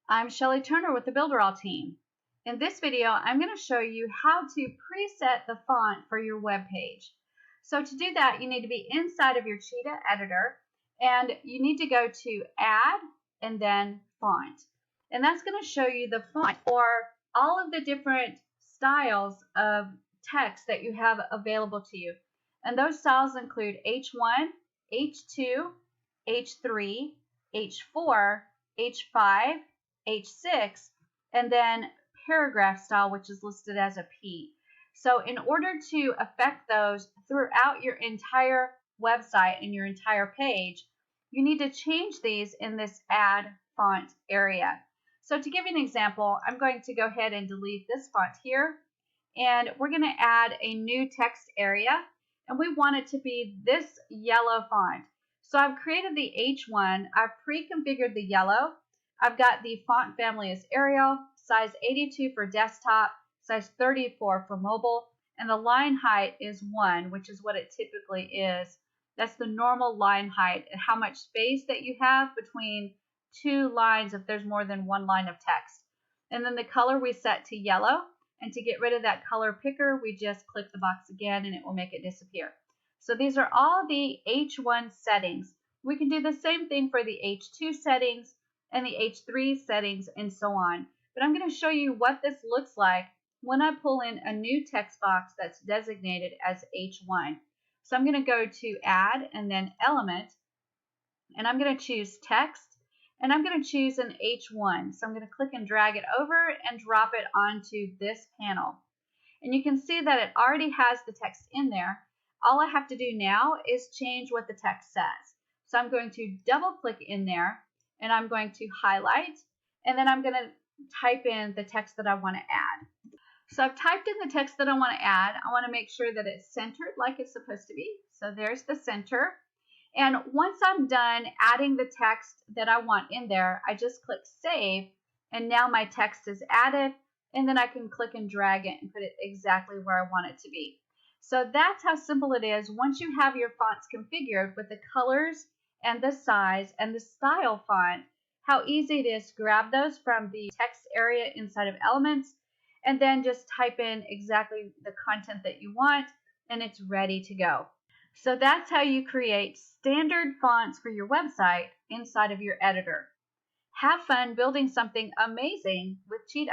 I'm Shelly Turner with the BUILDERALL team. In this video, I'm going to show you how to preset the font for your web page. So to do that, you need to be inside of your Cheetah editor, and you need to go to Add and then Font. And that's going to show you the font for all of the different styles of text that you have available to you. And those styles include H1, H2, H3, H4, H5, H6, and then paragraph style, which is listed as a P. So in order to affect those throughout your entire website and your entire page, you need to change these in this Add Font area. So to give you an example, I'm going to go ahead and delete this font here, and we're going to add a new text area, and we want it to be this yellow font. So I've created the H1, I've pre-configured the yellow, I've got the font family as Arial, size 82 for desktop, size 34 for mobile, and the line height is 1, which is what it typically is. That's the normal line height and how much space that you have between two lines if there's more than one line of text. And then the color we set to yellow, and to get rid of that color picker, we just click the box again and it will make it disappear. So these are all the H1 settings. We can do the same thing for the H2 settings and the H3 settings and so on. But I'm going to show you what this looks like when I pull in a new text box that's designated as H1. So I'm going to go to Add and then Element, and I'm going to choose Text, and I'm going to choose an H1. So I'm going to click and drag it over and drop it onto this panel. And you can see that it already has the text in there. All I have to do now is change what the text says. So I'm going to double click in there, and I'm going to highlight, and then I'm going to type in the text that I want to add. So I've typed in the text that I want to add. I want to make sure that it's centered like it's supposed to be. So there's the center. And once I'm done adding the text that I want in there, I just click Save, and now my text is added, and then I can click and drag it and put it exactly where I want it to be. So that's how simple it is once you have your fonts configured with the colors and the size and the style font, how easy it is to grab those from the text area inside of Elements and then just type in exactly the content that you want, and it's ready to go. So that's how you create standard fonts for your website inside of your editor. Have fun building something amazing with Cheetah.